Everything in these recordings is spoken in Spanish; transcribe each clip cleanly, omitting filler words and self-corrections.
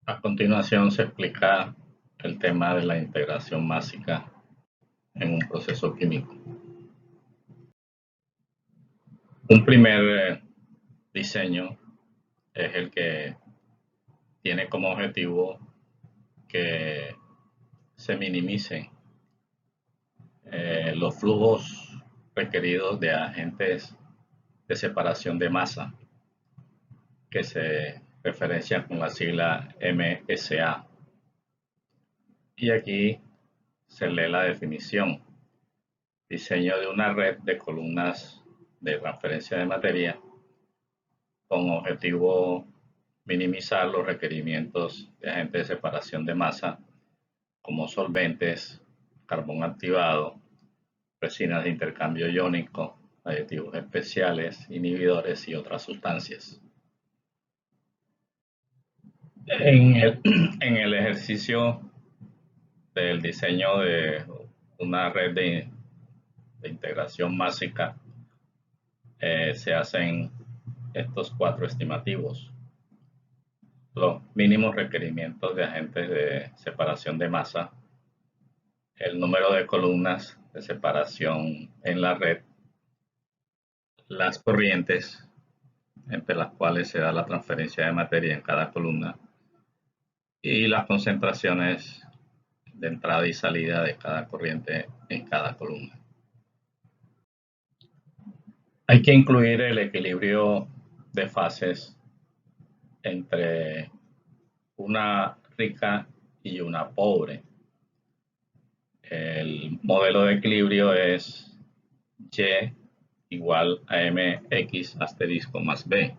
A continuación se explica el tema de la integración másica en un proceso químico. Un primer diseño es el que tiene como objetivo que se minimicen los flujos requeridos de agentes de separación de masa, que se referencian con la sigla MSA. Y aquí se lee la definición: diseño de una red de columnas de transferencia de materia con objetivo minimizar los requerimientos de agentes de separación de masa como solventes, carbón activado, resinas de intercambio iónico, aditivos especiales, inhibidores y otras sustancias. En el ejercicio del diseño de una red de integración másica, se hacen estos 4 estimativos: los mínimos requerimientos de agentes de separación de masa, el número de columnas de separación en la red, las corrientes entre las cuales se da la transferencia de materia en cada columna y las concentraciones de entrada y salida de cada corriente en cada columna. Hay que incluir el equilibrio de fases entre una rica y una pobre. El modelo de equilibrio es Y igual a mx asterisco más b,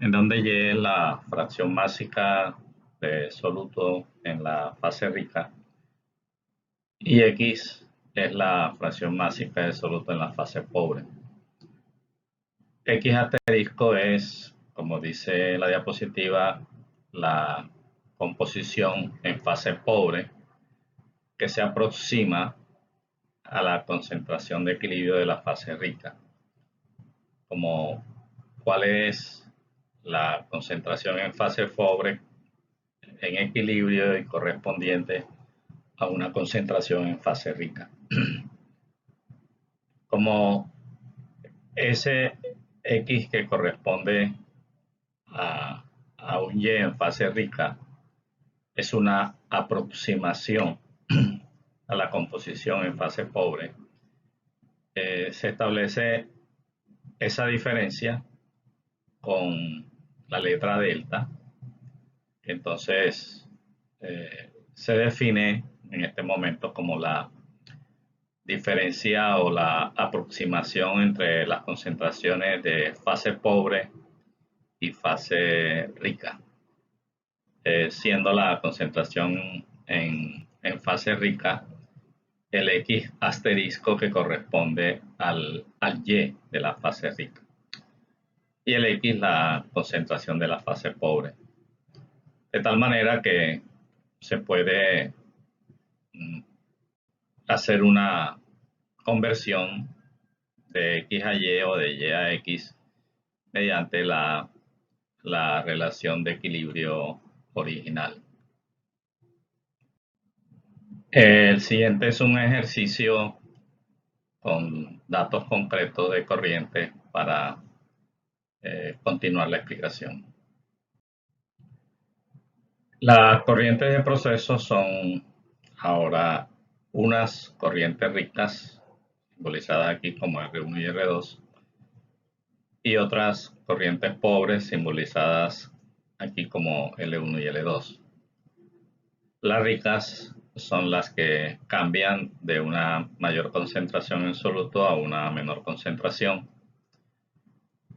en donde Y es la fracción másica de soluto en la fase rica y X es la fracción másica de soluto en la fase pobre. X asterisco es, como dice la diapositiva, la composición en fase pobre que se aproxima a la concentración de equilibrio de la fase rica. Como cuál es la concentración en fase pobre en equilibrio y correspondiente a una concentración en fase rica. Como ese X que corresponde a un Y en fase rica es una aproximación a la composición en fase pobre, se establece esa diferencia con la letra delta. Entonces se define en este momento como la diferencia o la aproximación entre las concentraciones de fase pobre y fase rica, siendo la concentración en fase rica el X asterisco que corresponde al Y de la fase rica y el X la concentración de la fase pobre. De tal manera que se puede hacer una conversión de X a Y o de Y a X mediante la relación de equilibrio original. El siguiente es un ejercicio con datos concretos de corriente para continuar la explicación. Las corrientes de proceso son ahora unas corrientes ricas, simbolizadas aquí como R1 y R2, y otras corrientes pobres, simbolizadas aquí como L1 y L2. Las ricas son las que cambian de una mayor concentración en soluto a una menor concentración,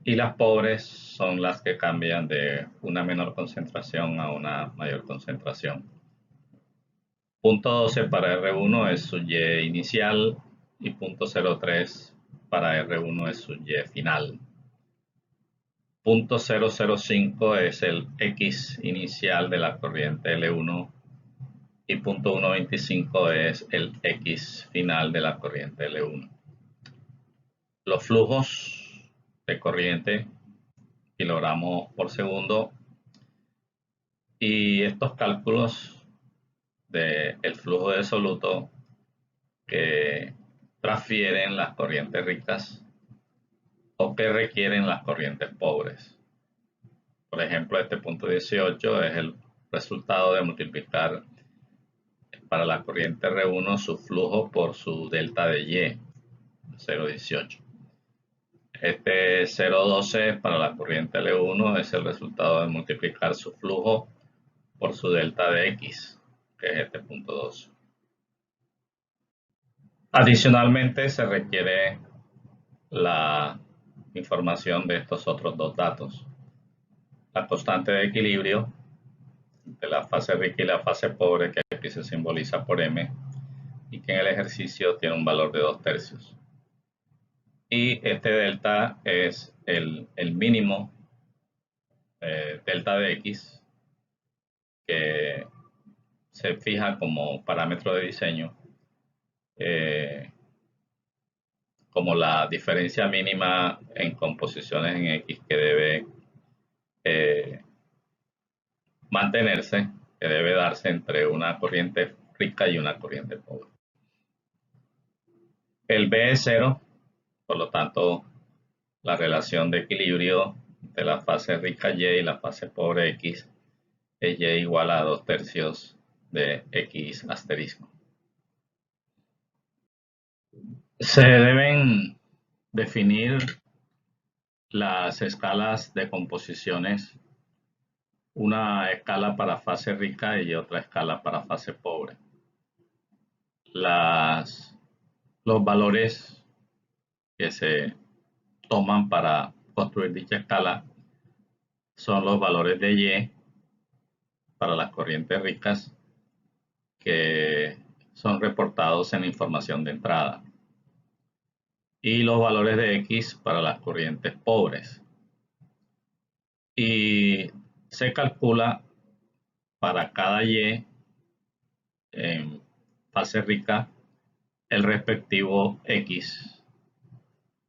y las pobres son las que cambian de una menor concentración a una mayor concentración. Punto 12 para R1 es su Y inicial y punto 03 para R1 es su Y final. Punto 005 es el X inicial de la corriente L1 y punto 125 es el X final de la corriente L1. Los flujos de corriente, kilogramos por segundo, Y estos cálculos del flujo de soluto que transfieren las corrientes ricas o que requieren las corrientes pobres. Por ejemplo, este punto 18 es el resultado de multiplicar para la corriente R1 su flujo por su delta de Y, 0,18. Este 0,12 para la corriente L1 es el resultado de multiplicar su flujo por su delta de X, que es este punto 12. Adicionalmente, se requiere la información de estos otros dos datos. La constante de equilibrio de la fase rica y la fase pobre, que aquí se simboliza por M, y que en el ejercicio tiene un valor de 2/3. Y este delta es el mínimo delta de X, que se fija como parámetro de diseño, como la diferencia mínima en composiciones en X que debe mantenerse, que debe darse entre una corriente rica y una corriente pobre. El B es 0, por lo tanto, la relación de equilibrio de la fase rica Y y la fase pobre X es Y igual a 2/3 de X asterisco. Se deben definir las escalas de composiciones, una escala para fase rica y otra escala para fase pobre. Los valores que se toman para construir dicha escala son los valores de Y para las corrientes ricas, que son reportados en la información de entrada, y los valores de X para las corrientes pobres. Y se calcula para cada Y en fase rica el respectivo X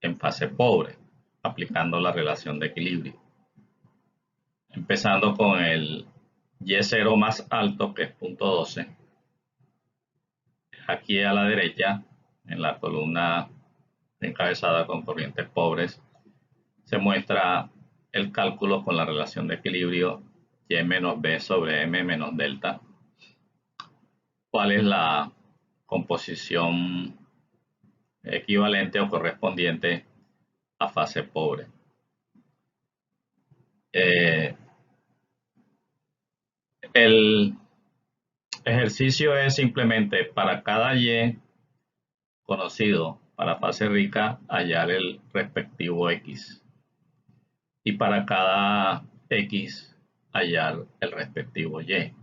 en fase pobre, aplicando la relación de equilibrio. Empezando con el Y0 más alto, que es punto 12. Aquí a la derecha, en la columna encabezada con corrientes pobres, se muestra el cálculo con la relación de equilibrio Y menos B sobre M menos delta. ¿Cuál es la composición equivalente o correspondiente a fase pobre? El ejercicio es simplemente para cada Y conocido para fase rica hallar el respectivo X, y para cada X hallar el respectivo Y.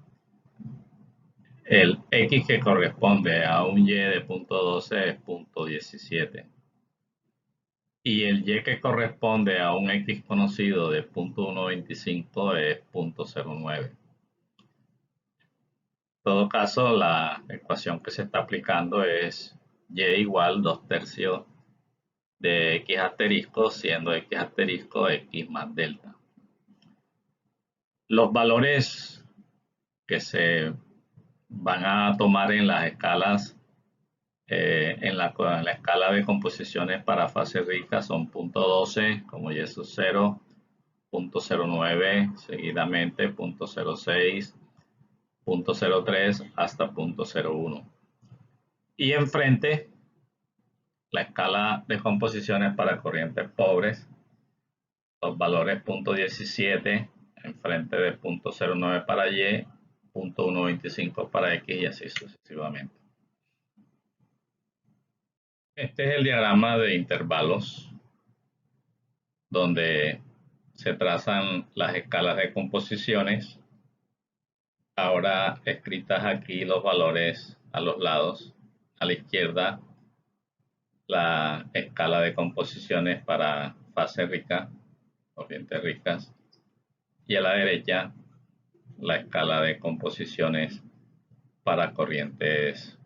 El X que corresponde a un Y de punto 12 es punto 17. Y el Y que corresponde a un X conocido de punto 125 es punto 09. En todo caso, la ecuación que se está aplicando es Y igual 2/3 de X asterisco, siendo X asterisco X más delta. Los valores que se van a tomar en las escalas, en la escala de composiciones para fase rica, son punto 12 como Y sub 0, punto 09, seguidamente punto 06, punto 03 hasta punto 01. Y enfrente, la escala de composiciones para corrientes pobres, los valores punto 17 enfrente de punto 09 para Y, punto 125 para X y así sucesivamente. Este es el diagrama de intervalos donde se trazan las escalas de composiciones, ahora escritas aquí los valores a los lados. A la izquierda, la escala de composiciones para fase rica, corrientes ricas, y a la derecha, la escala de composiciones para corrientes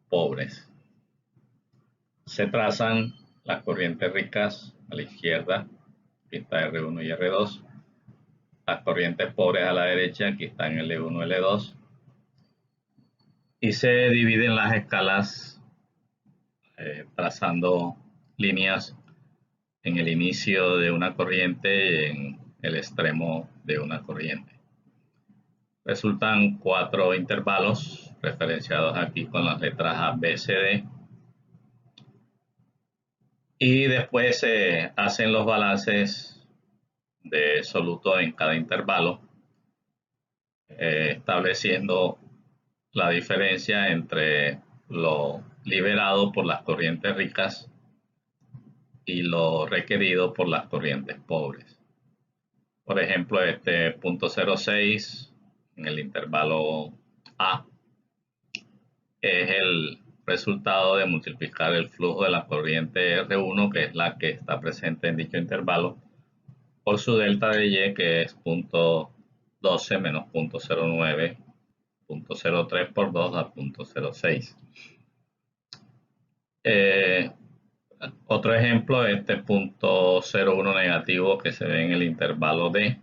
pobres. Se trazan las corrientes ricas a la izquierda, pista R1 y R2, las corrientes pobres a la derecha, aquí están L1, L2, y se dividen las escalas trazando líneas en el inicio de una corriente y en el extremo de una corriente. Resultan 4 intervalos referenciados aquí con las letras A, B, C, D. Y después se hacen los balances de soluto en cada intervalo, estableciendo la diferencia entre lo liberado por las corrientes ricas y lo requerido por las corrientes pobres. Por ejemplo, este 0.06 en el intervalo A es el resultado de multiplicar el flujo de la corriente R1, que es la que está presente en dicho intervalo, por su delta de Y, que es 0.12 menos 0.09, 0.03 por 2 da 0.06. Otro ejemplo, este 0.01 negativo que se ve en el intervalo D,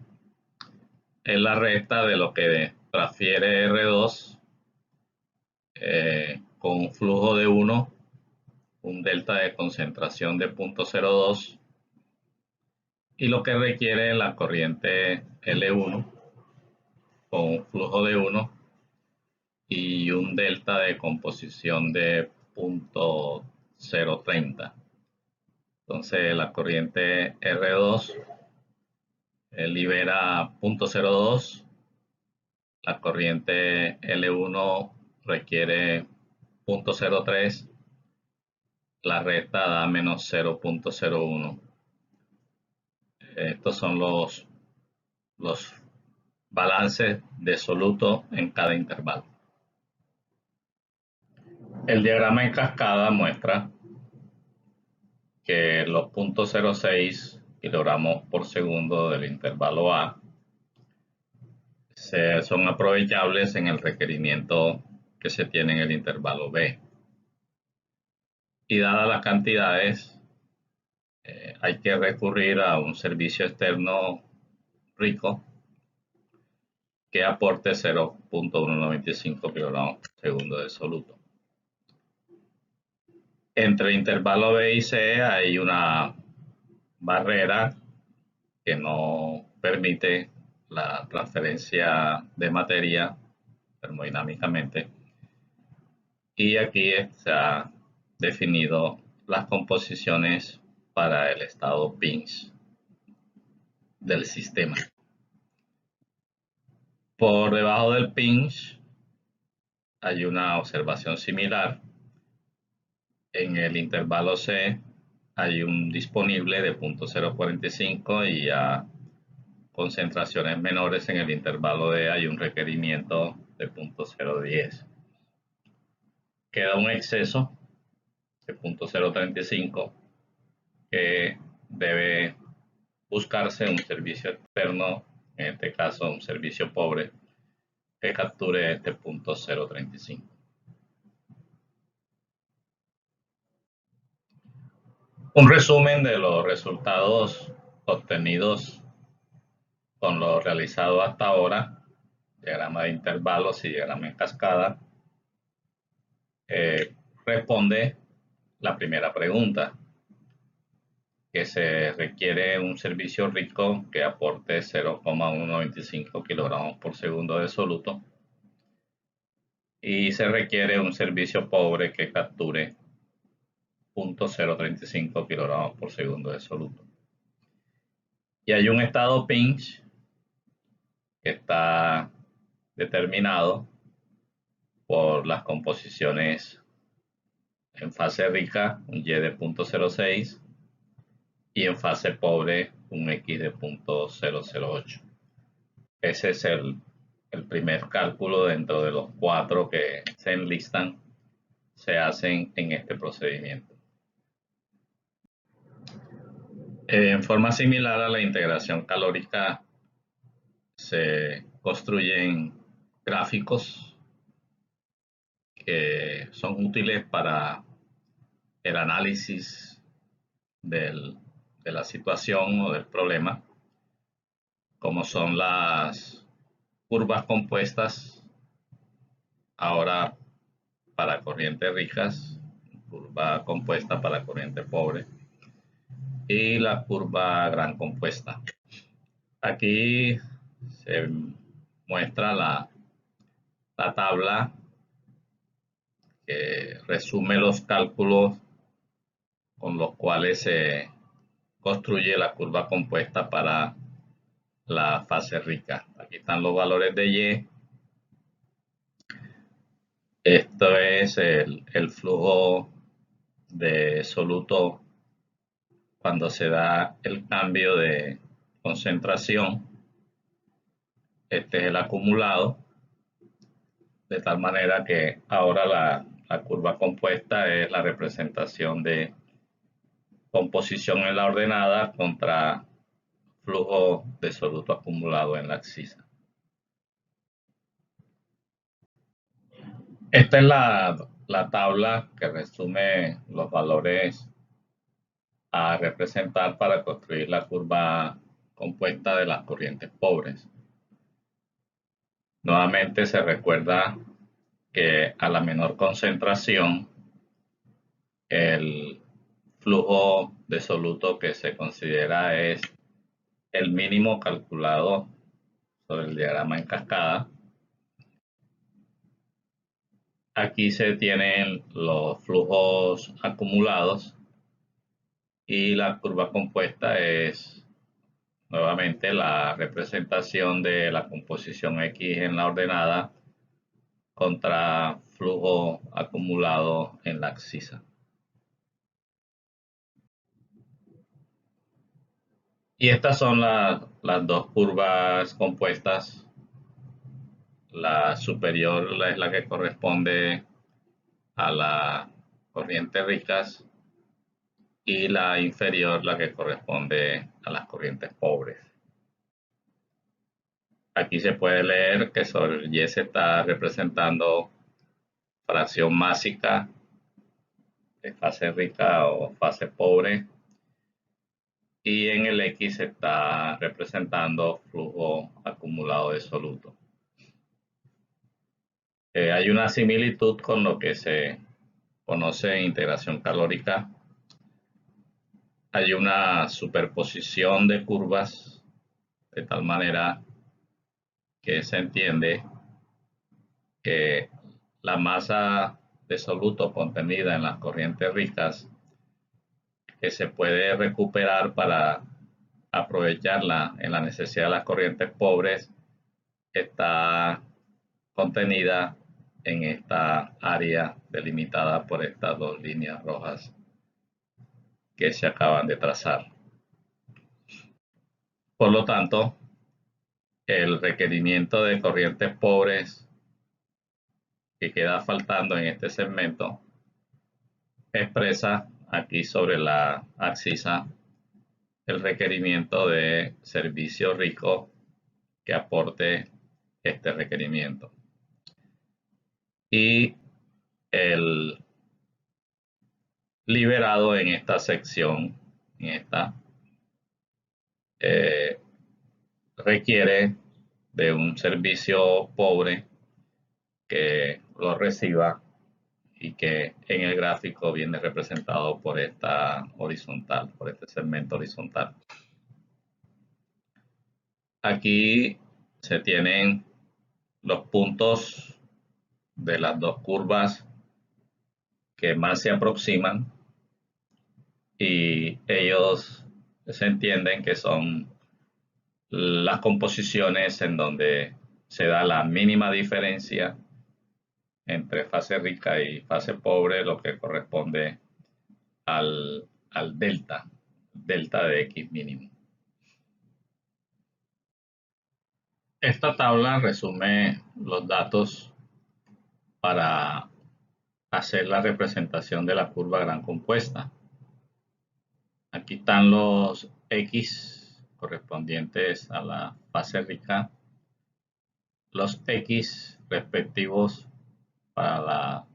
es la recta de lo que transfiere R2 con un flujo de 1, un delta de concentración de 0.02, y lo que requiere la corriente L1 con un flujo de 1 y un delta de composición de 0.030. Entonces la corriente R2 libera 0.02, la corriente L1 requiere 0.03, la recta da menos 0.01. Estos son los balances de soluto en cada intervalo. El diagrama en cascada muestra que los 0.06 kilogramos por segundo del intervalo A son aprovechables en el requerimiento que se tiene en el intervalo B. Y dadas las cantidades, hay que recurrir a un servicio externo rico que aporte 0.195 kilogramos por segundo de soluto. Entre el intervalo B y C hay una barrera que no permite la transferencia de materia termodinámicamente, y aquí se ha definido las composiciones para el estado pinch del sistema. Por debajo del pinch hay una observación similar. En el intervalo C hay un disponible de 0.045 y a concentraciones menores en el intervalo D hay un requerimiento de 0.010. Queda un exceso de 0.035 que debe buscarse un servicio externo, en este caso un servicio pobre, que capture este 0.035. Un resumen de los resultados obtenidos con lo realizado hasta ahora, diagrama de intervalos y diagrama en cascada, responde la primera pregunta, que se requiere un servicio rico que aporte 0.195 kilogramos por segundo de soluto, y se requiere un servicio pobre que capture 0.035 kilogramos por segundo de soluto. Y hay un estado pinch que está determinado por las composiciones en fase rica, un Y de 0.06, y en fase pobre, un X de 0.008. Ese es el primer cálculo dentro de los 4 que se enlistan, se hacen en este procedimiento. En forma similar a la integración calórica, se construyen gráficos que son útiles para el análisis de la situación o del problema. como son las curvas compuestas, ahora para corrientes ricas, curva compuesta para corriente pobre y la curva gran compuesta. Aquí se muestra la tabla que resume los cálculos con los cuales se construye la curva compuesta para la fase rica. Aquí están los valores de Y. Esto es el flujo de soluto cuando se da el cambio de concentración. Este es el acumulado, de tal manera que ahora la curva compuesta es la representación de composición en la ordenada contra flujo de soluto acumulado en la abscisa. Esta es la tabla que resume los valores a representar para construir la curva compuesta de las corrientes pobres. Nuevamente se recuerda que a la menor concentración el flujo de soluto que se considera es el mínimo calculado sobre el diagrama en cascada. Aquí se tienen los flujos acumulados y la curva compuesta es nuevamente la representación de la composición X en la ordenada contra flujo acumulado en la abscisa. Y estas son las dos curvas compuestas. La superior es la que corresponde a las corrientes ricas y la inferior la que corresponde a las corrientes pobres. Aquí se puede leer que sobre el Y se está representando fracción másica de fase rica o fase pobre, y en el X se está representando flujo acumulado de soluto. Hay una similitud con lo que se conoce en integración calórica. Hay una superposición de curvas de tal manera que se entiende que la masa de soluto contenida en las corrientes ricas, que se puede recuperar para aprovecharla en la necesidad de las corrientes pobres, está contenida en esta área delimitada por estas dos líneas rojas que se acaban de trazar. Por lo tanto, el requerimiento de corrientes pobres que queda faltando en este segmento expresa aquí sobre la abscisa el requerimiento de servicio rico que aporte este requerimiento. Y el liberado en esta sección, requiere de un servicio pobre que lo reciba y que en el gráfico viene representado por esta horizontal, por este segmento horizontal. Aquí se tienen los puntos de las dos curvas que más se aproximan y ellos se entienden que son las composiciones en donde se da la mínima diferencia entre fase rica y fase pobre, lo que corresponde al delta de X mínimo. Esta tabla resume los datos para hacer la representación de la curva gran compuesta. Aquí están los X correspondientes a la fase rica, los X respectivos para la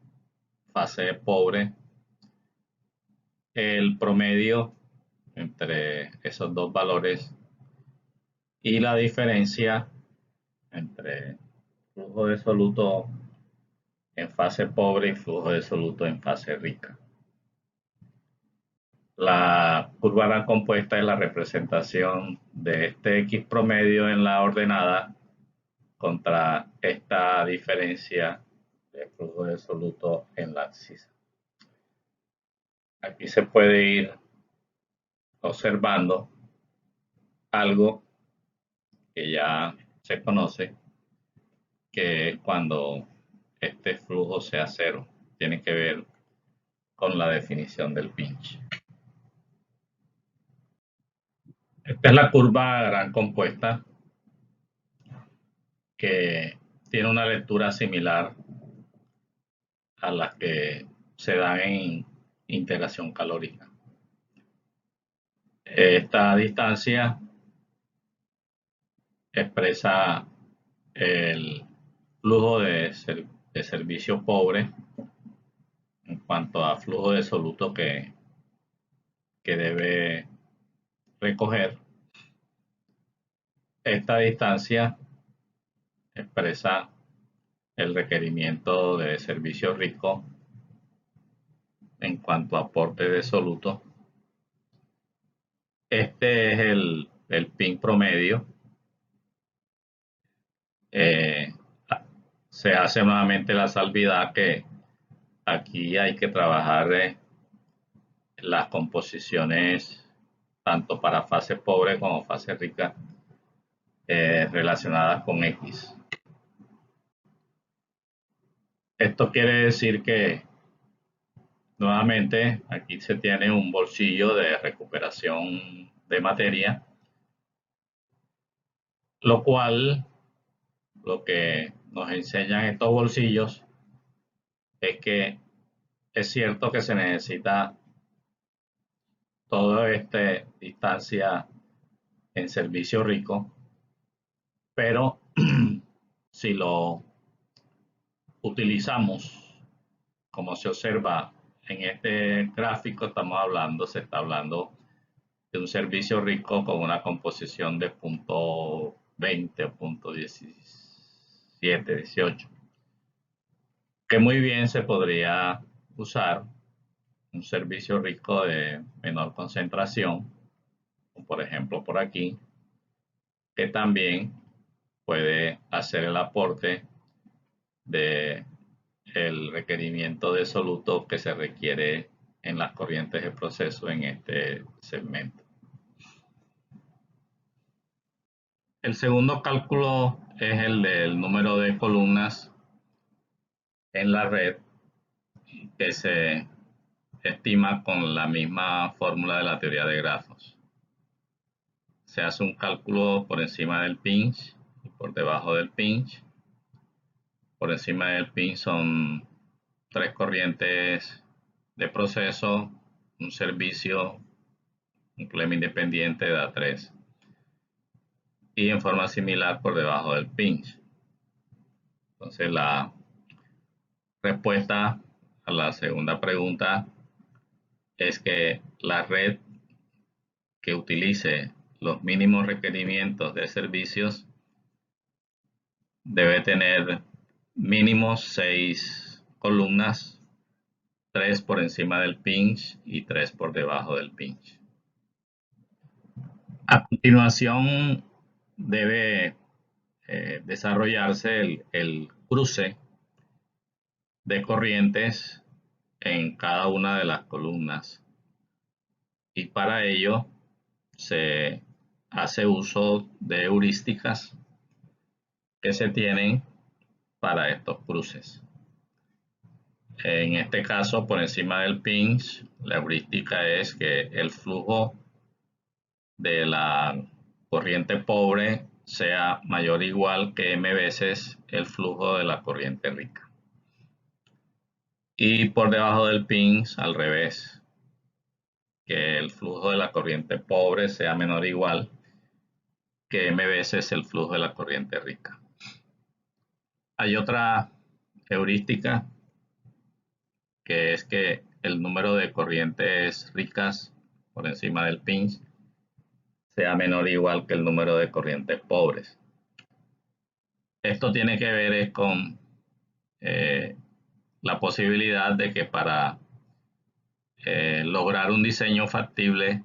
fase pobre, el promedio entre esos dos valores y la diferencia entre flujo de soluto en fase pobre y flujo de soluto en fase rica. La curva gran compuesta es la representación de este X promedio en la ordenada contra esta diferencia de flujo de soluto en la abscisa. Aquí se puede ir observando algo que ya se conoce, que es cuando este flujo sea cero. Tiene que ver con la definición del pinch. Esta es la curva gran compuesta que tiene una lectura similar a las que se dan en integración calórica. Esta distancia expresa el flujo de servicio pobre en cuanto a flujo de soluto que debe recoger. Esta distancia expresa el requerimiento de servicio rico en cuanto a aporte de soluto. Este es el PIN promedio. Se hace nuevamente la salvedad que aquí hay que trabajar las composiciones tanto para fase pobre como fase rica relacionadas con X. Esto quiere decir que nuevamente aquí se tiene un bolsillo de recuperación de materia, lo cual lo que nos enseñan estos bolsillos es que es cierto que se necesita toda esta distancia en servicio rico, pero si lo utilizamos como se observa en este gráfico, se está hablando de un servicio rico con una composición de punto 20 o punto 17, 18, que muy bien se podría usar un servicio rico de menor concentración, por ejemplo por aquí, que también puede hacer el aporte de el requerimiento de soluto que se requiere en las corrientes de proceso en este segmento. El segundo cálculo es el del número de columnas en la red, que se estima con la misma fórmula de la teoría de grafos. Se hace un cálculo por encima del pinch y por debajo del pinch. Por encima del pinch son 3 corrientes de proceso, un servicio, un problema independiente da 3. Y en forma similar por debajo del pinch. Entonces la respuesta a la segunda pregunta es que la red que utilice los mínimos requerimientos de servicios debe tener mínimo 6 columnas, 3 por encima del pinch y 3 por debajo del pinch. A continuación debe desarrollarse el cruce de corrientes en cada una de las columnas, y para ello se hace uso de heurísticas que se tienen para estos cruces. En este caso, por encima del pinch, la heurística es que el flujo de la corriente pobre sea mayor o igual que m veces el flujo de la corriente rica. Y por debajo del pinch, al revés, que el flujo de la corriente pobre sea menor o igual que m veces el flujo de la corriente rica. Hay otra heurística, que es que el número de corrientes ricas por encima del pinch sea menor o igual que el número de corrientes pobres. Esto tiene que ver con la posibilidad de que para lograr un diseño factible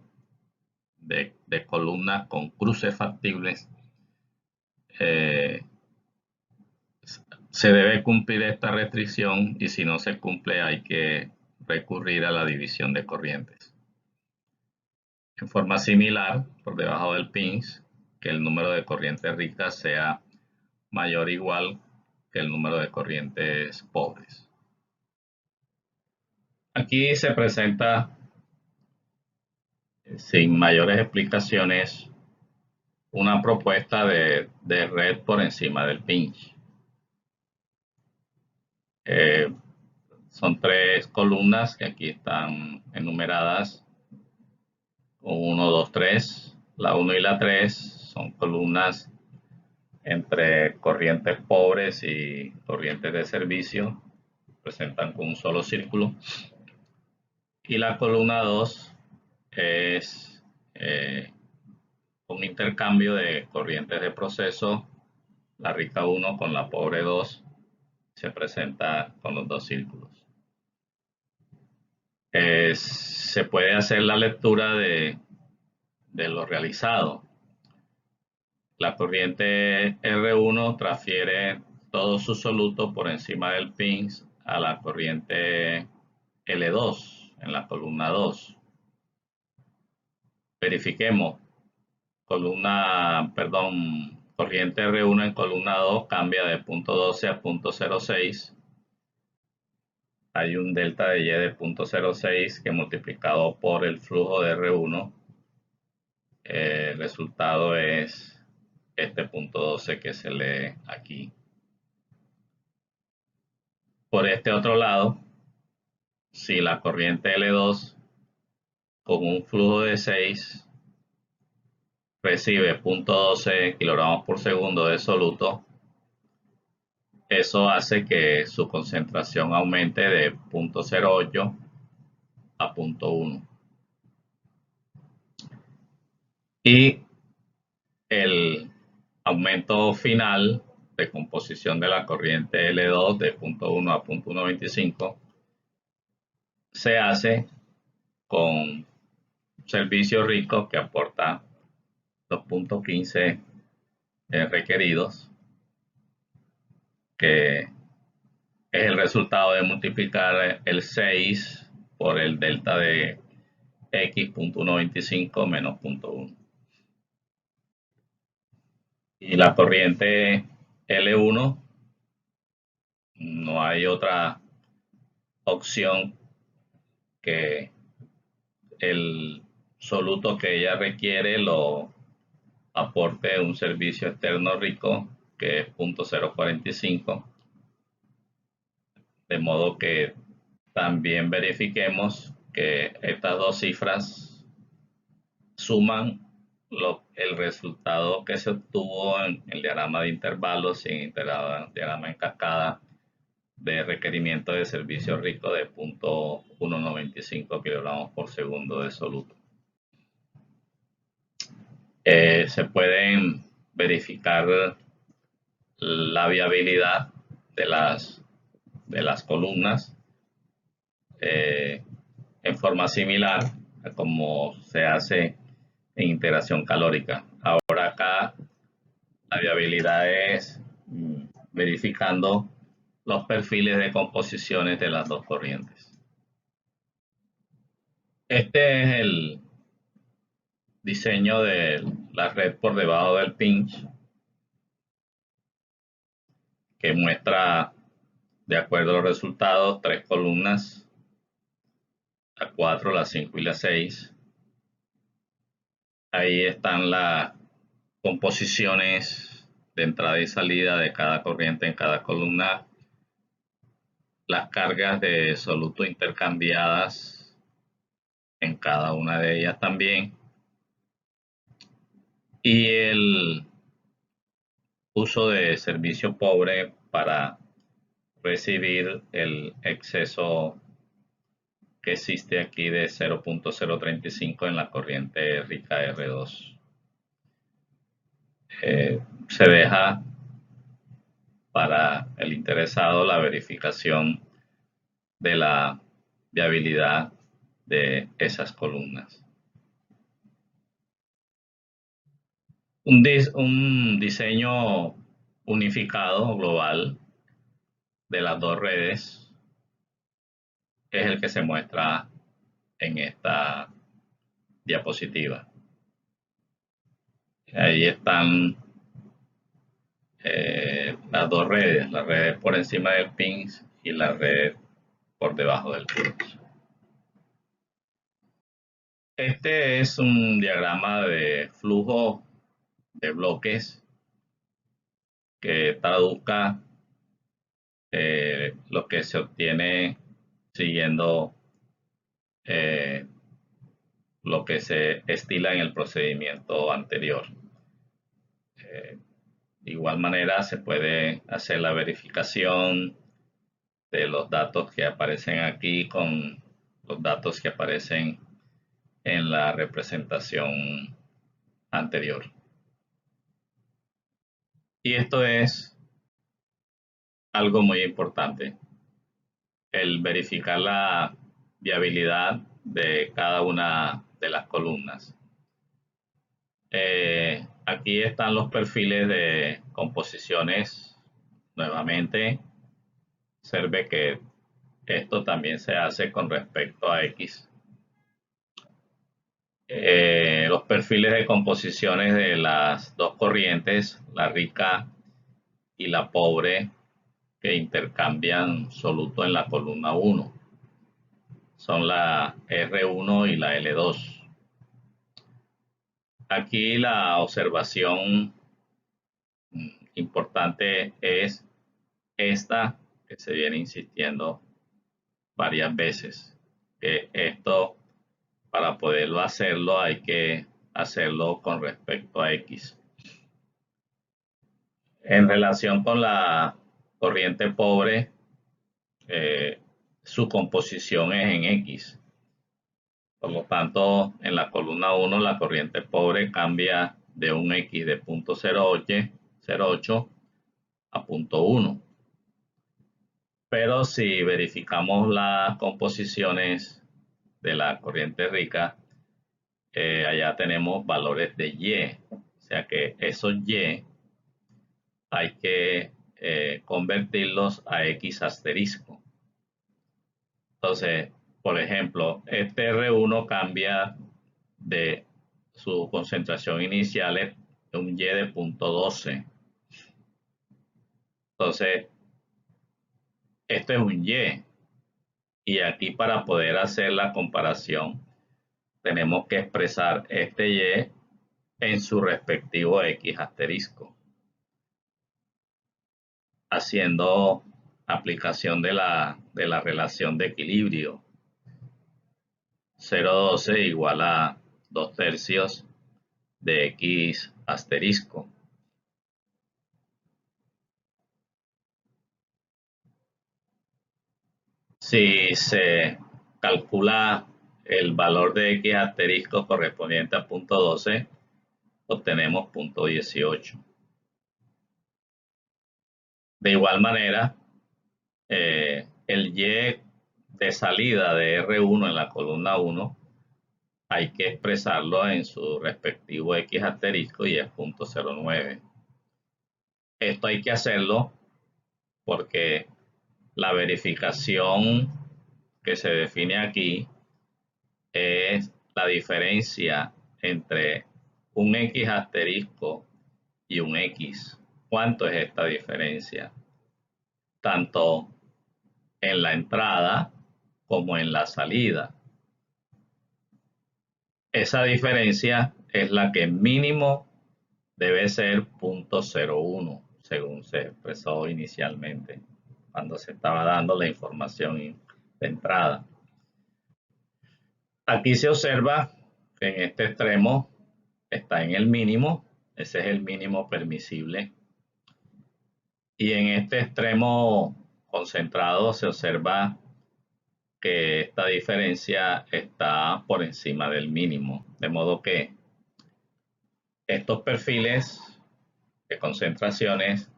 de columnas con cruces factibles, se debe cumplir esta restricción, y si no se cumple hay que recurrir a la división de corrientes. En forma similar, por debajo del pinch, que el número de corrientes ricas sea mayor o igual que el número de corrientes pobres. Aquí se presenta, sin mayores explicaciones, una propuesta de red por encima del pinch. Son tres columnas que aquí están enumeradas: 1, 2, 3. La 1 y la 3 son columnas entre corrientes pobres y corrientes de servicio, presentan con un solo círculo. Y la columna 2 es un intercambio de corrientes de proceso, la rica 1 con la pobre 2, se presenta con los dos círculos. Se puede hacer la lectura de lo realizado. La corriente R1 transfiere todo su soluto por encima del pinch a la corriente L2 en la columna 2. Verifiquemos. Corriente R1 en columna 2 cambia de punto 12 a punto 0,6. Hay un delta de Y de punto 0,6 que, multiplicado por el flujo de R1, el resultado es este punto 12 que se lee aquí. Por este otro lado, si la corriente L2 con un flujo de 6 recibe 0.12 kilogramos por segundo de soluto, eso hace que su concentración aumente de 0.08 a 0.1. Y el aumento final de composición de la corriente L2 de 0.1 a 0.125 se hace con servicio rico que aporta los 0.15 requeridos, que es el resultado de multiplicar el 6 por el delta de X 0.125 menos 0.1. Y la corriente L1, no hay otra opción que el soluto que ella requiere lo aporte un servicio externo rico, que es 0.045. De modo que también verifiquemos que estas dos cifras suman el resultado que se obtuvo en el diagrama de intervalos y en el diagrama en cascada de requerimiento de servicio rico de 0.195 kilogramos por segundo de soluto. Se pueden verificar la viabilidad de las columnas en forma similar a como se hace en integración calórica. Ahora acá la viabilidad es verificando los perfiles de composiciones de las dos corrientes. Este es el diseño de la red por debajo del pinch, que muestra, de acuerdo a los resultados, tres columnas: la 4, la 5 y la 6. Ahí están las composiciones de entrada y salida de cada corriente en cada columna, las cargas de soluto intercambiadas en cada una de ellas también, y el uso de servicio pobre para recibir el exceso que existe aquí de 0.035 en la corriente rica R2. se deja para el interesado la verificación de la viabilidad de esas columnas. Un diseño unificado global de las dos redes es el que se muestra en esta diapositiva. Ahí están las dos redes, la red por encima del pins y la red por debajo del pins. Este es un diagrama de flujo de bloques que traduzca lo que se obtiene siguiendo lo que se estila en el procedimiento anterior. De igual manera se puede hacer la verificación de los datos que aparecen aquí con los datos que aparecen en la representación anterior. Y esto es algo muy importante, el verificar la viabilidad de cada una de las columnas. Aquí están los perfiles de composiciones. Nuevamente, observe que esto también se hace con respecto a X. Los perfiles de composiciones de las dos corrientes, la rica y la pobre, que intercambian soluto en la columna 1. Son la R1 y la L2. Aquí la observación importante es esta que se viene insistiendo varias veces, que esto para poderlo hacerlo hay que hacerlo con respecto a X. En relación con la corriente pobre, su composición es en X. Por lo tanto, en la columna 1 la corriente pobre cambia de un X de 0.08 a 0.1. Pero si verificamos las composiciones de la corriente rica, allá tenemos valores de Y. O sea que esos Y hay que convertirlos a X asterisco. Entonces, por ejemplo, este R1 cambia de su concentración inicial es un Y de 0.12. Entonces, esto es un Y. Y aquí para poder hacer la comparación, tenemos que expresar este Y en su respectivo X asterisco, haciendo aplicación de la relación de equilibrio. 0.12 igual a 2/3 de X asterisco. Si se calcula el valor de X asterisco correspondiente a 0.12, obtenemos 0.18. De igual manera, el Y de salida de R1 en la columna 1 hay que expresarlo en su respectivo X asterisco y es 0.09. Esto hay que hacerlo porque la verificación que se define aquí es la diferencia entre un X asterisco y un X. ¿Cuánto es esta diferencia? Tanto en la entrada como en la salida. Esa diferencia es la que mínimo debe ser 0.01, según se expresó inicialmente, cuando se estaba dando la información de entrada. Aquí se observa que en este extremo está en el mínimo, ese es el mínimo permisible. Y en este extremo concentrado se observa que esta diferencia está por encima del mínimo. De modo que estos perfiles de concentraciones,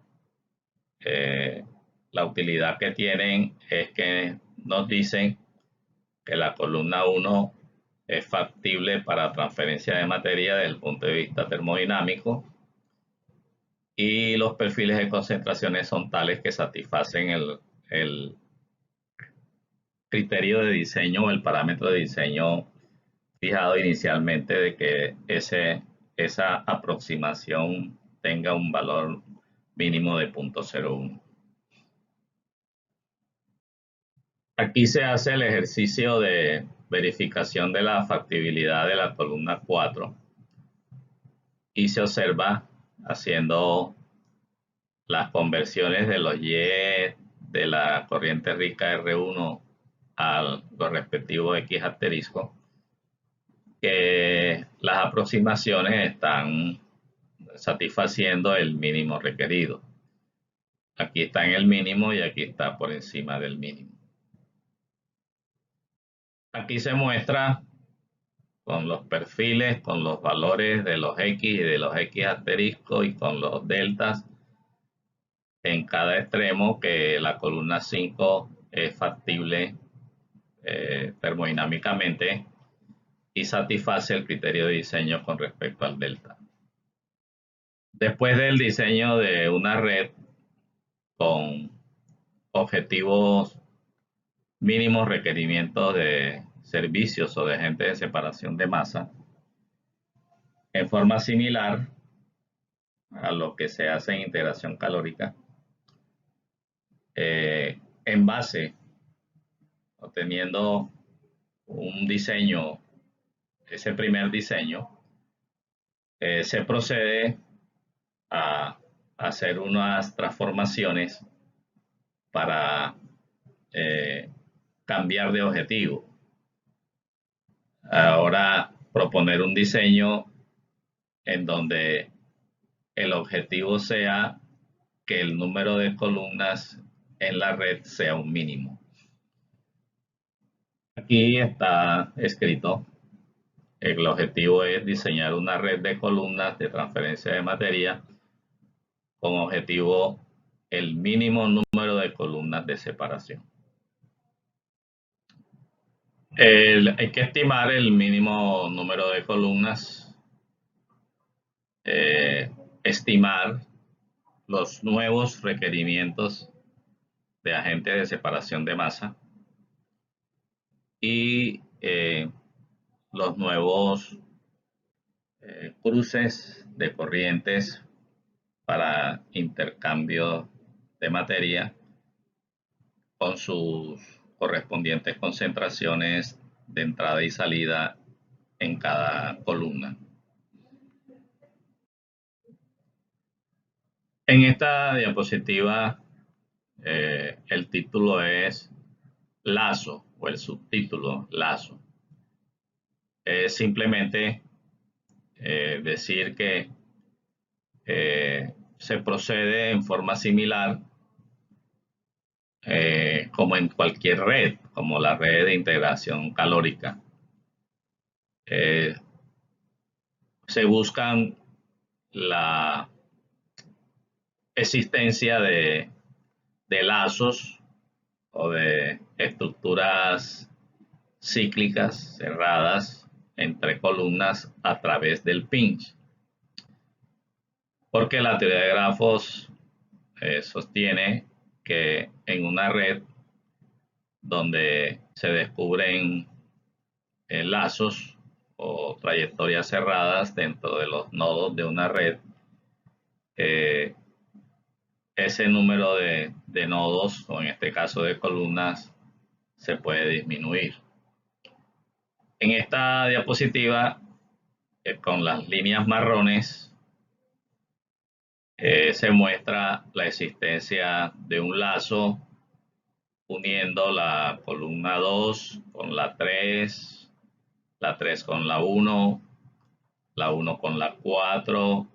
la utilidad que tienen es que nos dicen que la columna 1 es factible para transferencia de materia desde el punto de vista termodinámico y los perfiles de concentraciones son tales que satisfacen el criterio de diseño o el parámetro de diseño fijado inicialmente de que esa aproximación tenga un valor mínimo de 0.01. Aquí se hace el ejercicio de verificación de la factibilidad de la columna 4 y se observa haciendo las conversiones de los Y de la corriente rica R1 a los respectivos X asterisco, que las aproximaciones están satisfaciendo el mínimo requerido. Aquí está en el mínimo y aquí está por encima del mínimo. Aquí se muestra con los perfiles, con los valores de los X y de los X asterisco y con los deltas en cada extremo que la columna 5 es factible termodinámicamente y satisface el criterio de diseño con respecto al delta. Después del diseño de una red con objetivos mínimos requerimientos de servicios o de agentes de separación de masa, en forma similar a lo que se hace en integración calórica, en base o teniendo un diseño, ese primer diseño, se procede a hacer unas transformaciones para cambiar de objetivo. Ahora proponer un diseño en donde el objetivo sea que el número de columnas en la red sea un mínimo. Aquí está escrito, el objetivo es diseñar una red de columnas de transferencia de materia con objetivo el mínimo número de columnas de separación. Hay que estimar el mínimo número de columnas, estimar los nuevos requerimientos de agentes de separación de masa y los nuevos cruces de corrientes para intercambio de materia con sus correspondientes concentraciones de entrada y salida en cada columna. En esta diapositiva el título es lazo o el subtítulo lazo. Es simplemente decir que se procede en forma similar como en cualquier red, como la red de integración calórica. Se buscan la existencia de lazos o de estructuras cíclicas cerradas entre columnas a través del pinch. Porque la teoría de grafos sostiene que en una red donde se descubren lazos o trayectorias cerradas dentro de los nodos de una red, ese número de nodos, o en este caso de columnas, se puede disminuir. En esta diapositiva, con las líneas marrones, se muestra la existencia de un lazo uniendo la columna 2 con la 3 con la 1 con la 4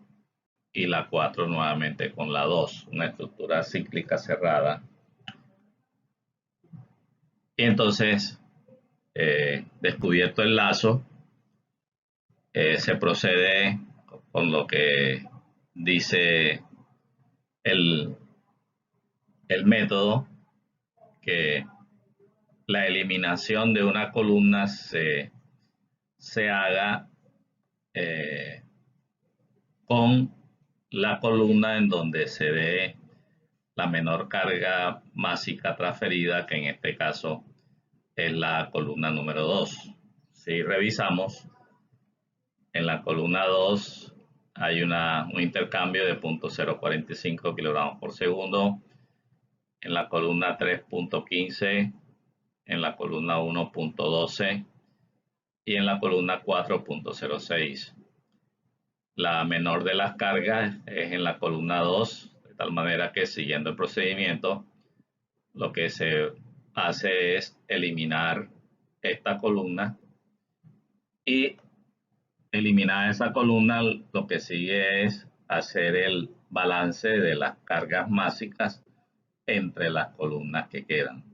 y la 4 nuevamente con la 2, una estructura cíclica cerrada. Y entonces, descubierto el lazo, se procede con lo que dice el método que la eliminación de una columna se haga con la columna en donde se dé la menor carga másica transferida, que en este caso es la columna número 2. Si revisamos, en la columna 2 hay un intercambio de 0.045 kilogramos por segundo, en la columna 3.15, en la columna 1.12 y en la columna 4.06. La menor de las cargas es en la columna 2, de tal manera que siguiendo el procedimiento, lo que se hace es eliminar esta columna, y eliminada esa columna, lo que sigue es hacer el balance de las cargas másicas entre las columnas que quedan.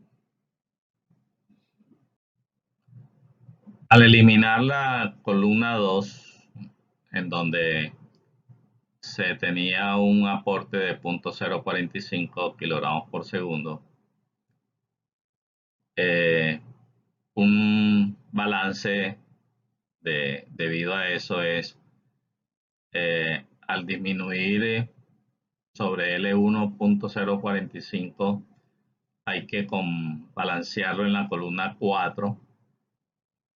Al eliminar la columna 2, en donde se tenía un aporte de 0.045 kilogramos por segundo, un balance debido a eso es al disminuir sobre L1.045, hay que balancearlo en la columna 4,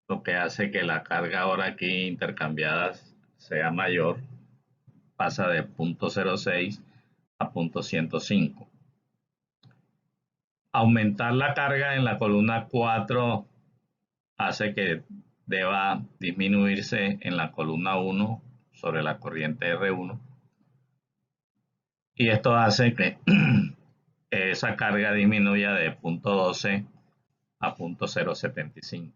lo que hace que la carga ahora aquí intercambiada sea mayor, pasa de 0.06 a 0.105. Aumentar la carga en la columna 4 hace que deba disminuirse en la columna 1 sobre la corriente R1, y esto hace que esa carga disminuya de 0.12 a 0.075.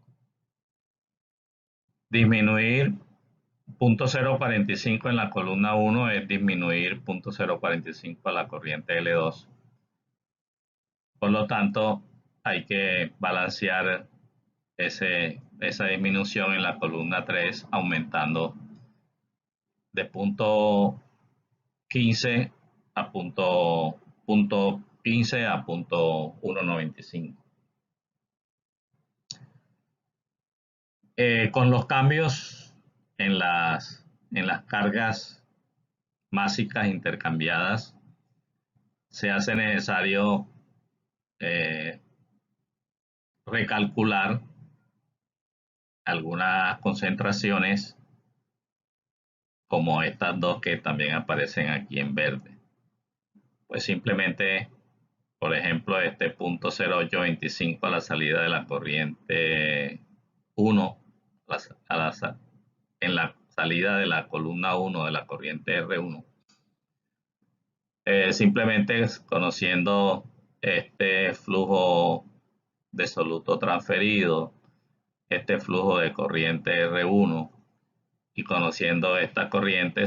Disminuir 0.045 en la columna 1 es disminuir 0.045 a la corriente L2. Por lo tanto, hay que balancear esa disminución en la columna 3, aumentando de 0.15 a 0.15 a 0.195. Con los cambios en las cargas másicas intercambiadas, se hace necesario recalcular algunas concentraciones, como estas dos que también aparecen aquí en verde. Pues simplemente, por ejemplo, este 0.0825 a la salida de la corriente 1, en la salida de la columna 1 de la corriente R1. Simplemente conociendo este flujo de soluto transferido, este flujo de corriente R1, y conociendo esta corriente,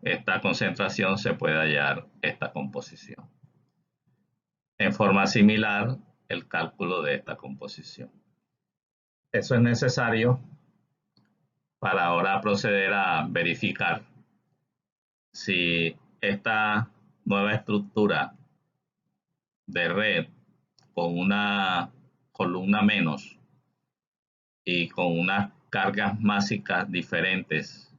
esta concentración, se puede hallar esta composición. En forma similar, el cálculo de esta composición. Eso es necesario para ahora proceder a verificar si esta nueva estructura de red, con una columna menos y con unas cargas másicas diferentes,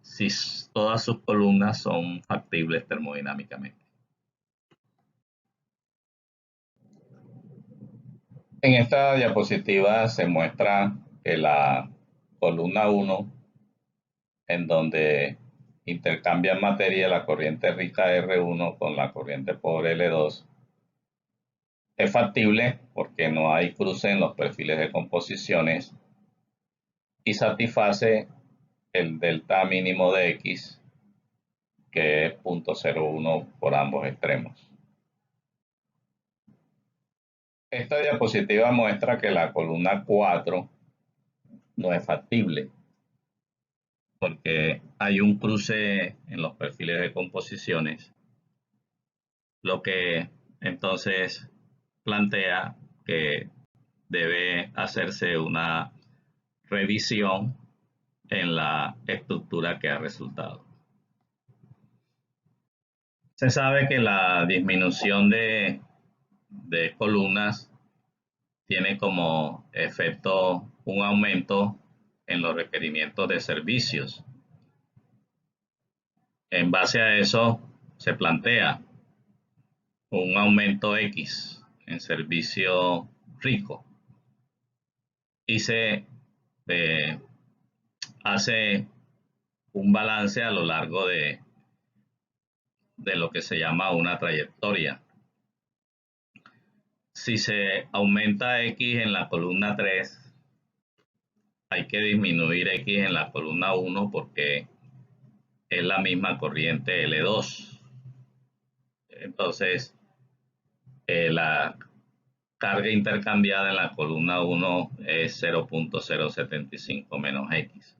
si todas sus columnas son factibles termodinámicamente. En esta diapositiva se muestra que la columna 1, en donde intercambian materia la corriente rica R1 con la corriente pobre L2, es factible porque no hay cruce en los perfiles de composiciones y satisface el delta mínimo de X, que es 0.01 por ambos extremos. Esta diapositiva muestra que la columna 4 no es factible porque hay un cruce en los perfiles de composiciones, lo que entonces plantea que debe hacerse una revisión en la estructura que ha resultado. Se sabe que la disminución de columnas tiene como efecto un aumento en los requerimientos de servicios. En base a eso se plantea un aumento X en servicio rico y se hace un balance a lo largo de lo que se llama una trayectoria. Si se aumenta X en la columna 3, hay que disminuir X en la columna 1 porque es la misma corriente L2. Entonces, la carga intercambiada en la columna 1 es 0.075 menos X.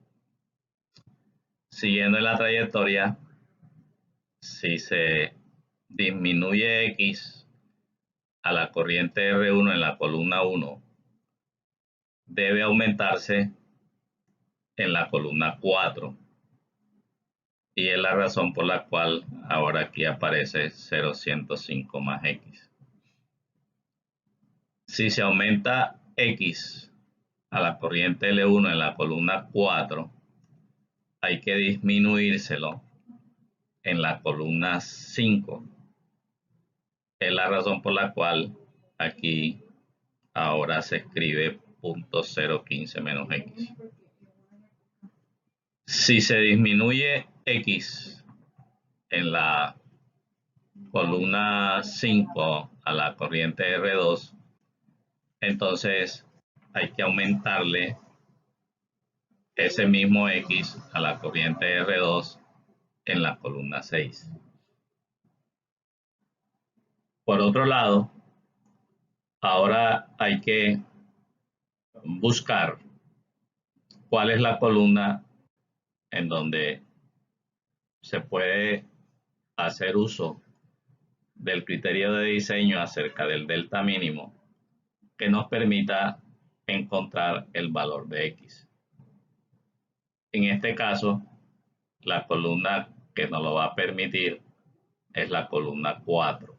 Siguiendo la trayectoria, si se disminuye X a la corriente R1 en la columna 1, debe aumentarse en la columna 4. Y es la razón por la cual ahora aquí aparece 0.105 más X. Si se aumenta X a la corriente L1 en la columna 4, hay que disminuírselo en la columna 5. Es la razón por la cual aquí ahora se escribe 0.015 menos X. Si se disminuye X en la columna 5 a la corriente R2, entonces hay que aumentarle ese mismo X a la corriente R2 en la columna 6. Por otro lado, ahora hay que buscar cuál es la columna en donde se puede hacer uso del criterio de diseño acerca del delta mínimo que nos permita encontrar el valor de X. En este caso, la columna que nos lo va a permitir es la columna 4.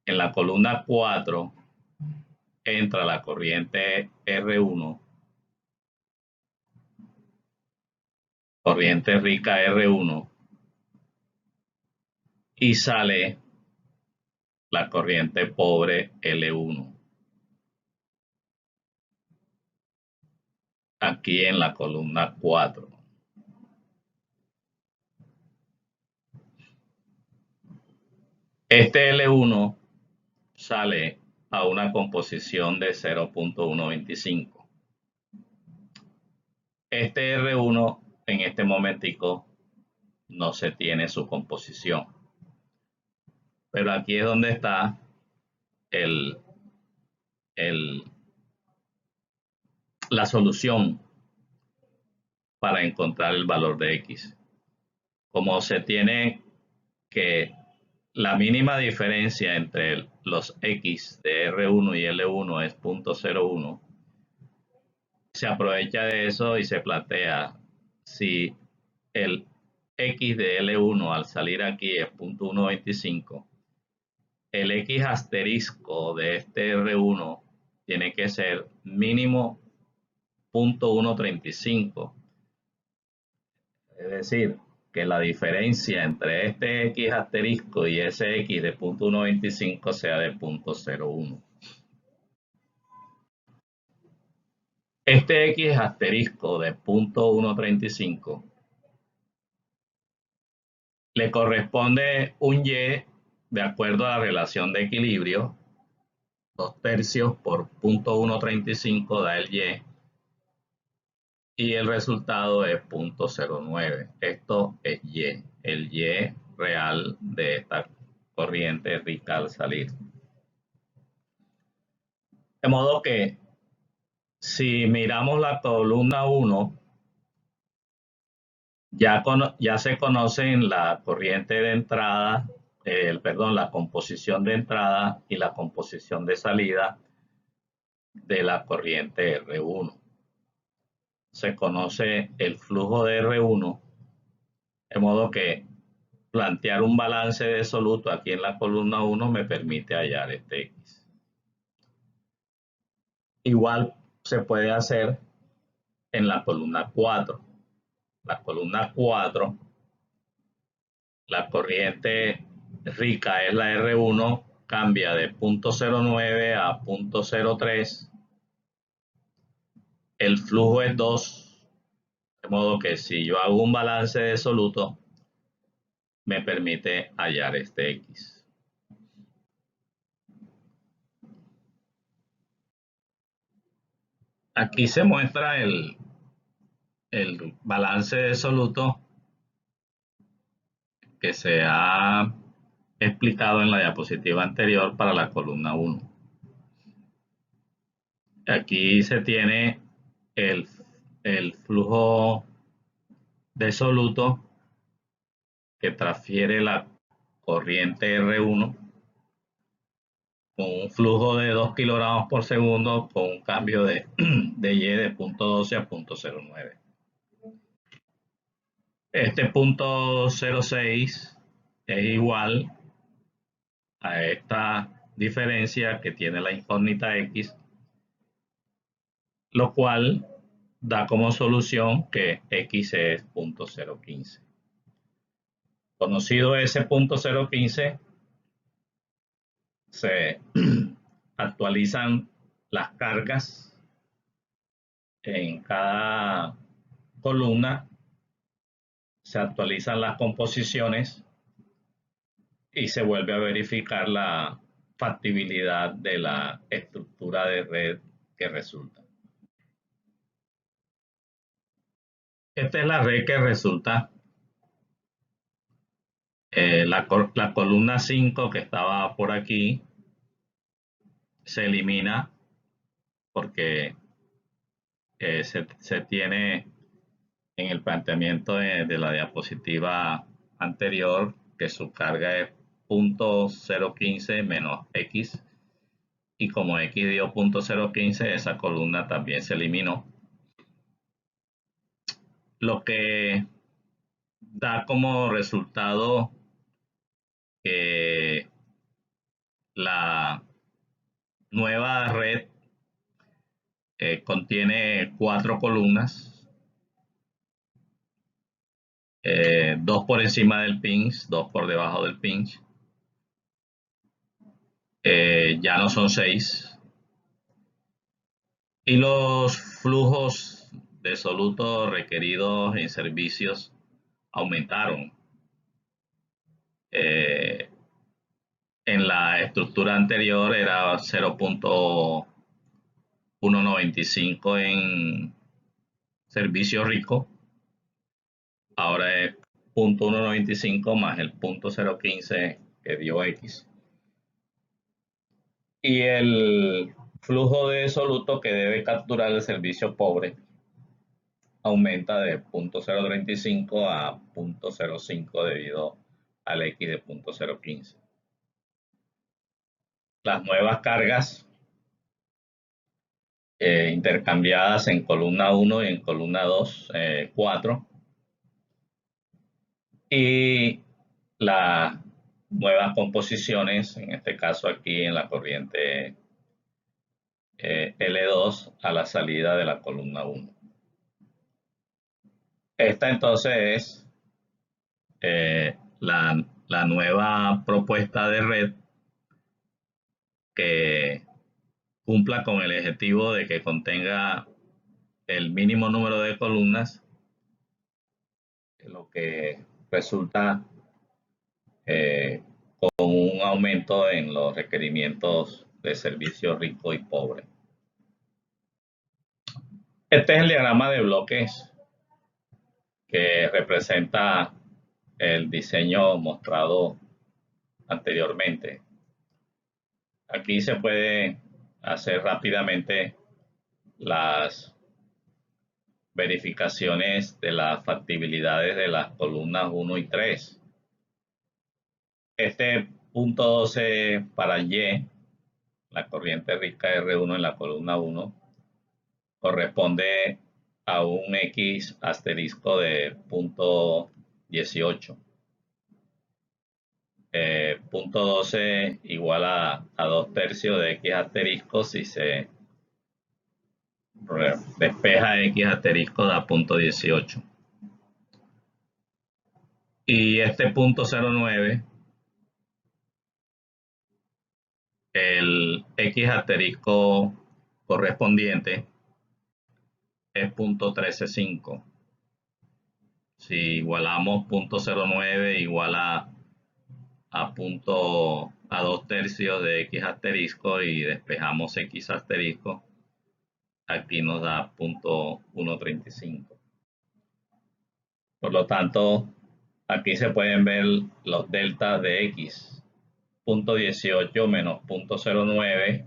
En la columna 4 entra la corriente R1, corriente rica R1, y sale la corriente pobre L1. Aquí en la columna 4. Este L1 sale a una composición de 0.125. Este R1 en este momentico no se tiene su composición. Pero aquí es donde está la solución para encontrar el valor de X. Como se tiene que la mínima diferencia entre los X de R1 y L1 es 0.01, se aprovecha de eso y se plantea si el X de L1 al salir aquí es 0.125, el X asterisco de este R1 tiene que ser mínimo 0.135. Es decir, que la diferencia entre este X asterisco y ese X de 0.125 sea de 0.01. Este X asterisco de 0.135 le corresponde un Y de acuerdo a la relación de equilibrio. 2/3 por 0.135 da el Y. Y el resultado es 0.09. Esto es Y, el Y real de esta corriente rica al salir. De modo que si miramos la columna 1, ya se conocen la corriente de entrada, la composición de entrada y la composición de salida de la corriente R1. Se conoce el flujo de R1, de modo que plantear un balance de soluto aquí en la columna 1 me permite hallar este X. Igual se puede hacer en la columna 4. La columna 4, la corriente rica es la R1, cambia de 0.09 a 0.03. El flujo es 2, de modo que si yo hago un balance de soluto, me permite hallar este X. Aquí se muestra el balance de soluto que se ha explicado en la diapositiva anterior para la columna 1. Aquí se tiene el flujo de soluto que transfiere la corriente R1 con un flujo de 2 kilogramos por segundo con un cambio de Y de 0.12 a 0.09. Este 0.06 es igual a esta diferencia que tiene la incógnita X, lo cual da como solución que X es 0.015. Conocido ese 0.015, se actualizan las cargas en cada columna, se actualizan las composiciones y se vuelve a verificar la factibilidad de la estructura de red que resulta. Esta es la red que resulta. La columna 5 que estaba por aquí se elimina porque se tiene en el planteamiento de la diapositiva anterior que su carga es 0.015 menos X, y como X dio 0.015, esa columna también se eliminó, lo que da como resultado que la nueva red contiene 4 columnas, 2 por encima del pinch, 2 por debajo del pinch. Ya no son 6. Y los flujos de soluto requeridos en servicios aumentaron. En la estructura anterior era 0.195 en servicio rico, ahora es 0.195 más el 0.015 que dio X. Y el flujo de soluto que debe capturar el servicio pobre aumenta de 0.035 a 0.05 debido al X de 0.015. Las nuevas cargas intercambiadas en columna 1 y en columna 2, 4, y las nuevas composiciones, en este caso aquí en la corriente L2 a la salida de la columna 1. Esta entonces es la nueva propuesta de red que cumpla con el objetivo de que contenga el mínimo número de columnas, lo que resulta con un aumento en los requerimientos de servicio rico y pobre. Este es el diagrama de bloques que representa el diseño mostrado anteriormente. Aquí se puede hacer rápidamente las verificaciones de las factibilidades de las columnas 1 y 3. Este punto 12 para Y, la corriente rica R1 en la columna 1, corresponde a un X asterisco de 0.18. punto 12 igual a 2 tercios de x asterisco si se despeja x asterisco da punto 18. Y este punto 09, el x asterisco correspondiente es punto 13,5. Si igualamos punto 09 igual a 2 tercios de x asterisco y despejamos x asterisco, aquí nos da punto 1,35. Por lo tanto, aquí se pueden ver los deltas de x. Punto 18 menos punto 09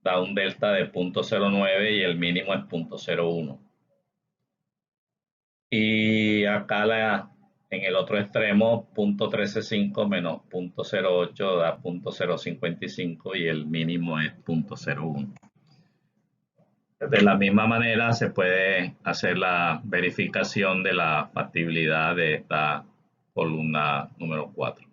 da un delta de punto 09 y el mínimo es punto 01. Y acá en el otro extremo, punto 13,5 menos punto 08 da punto 0,55 y el mínimo es punto 01. De la misma manera se puede hacer la verificación de la factibilidad de esta columna número 4.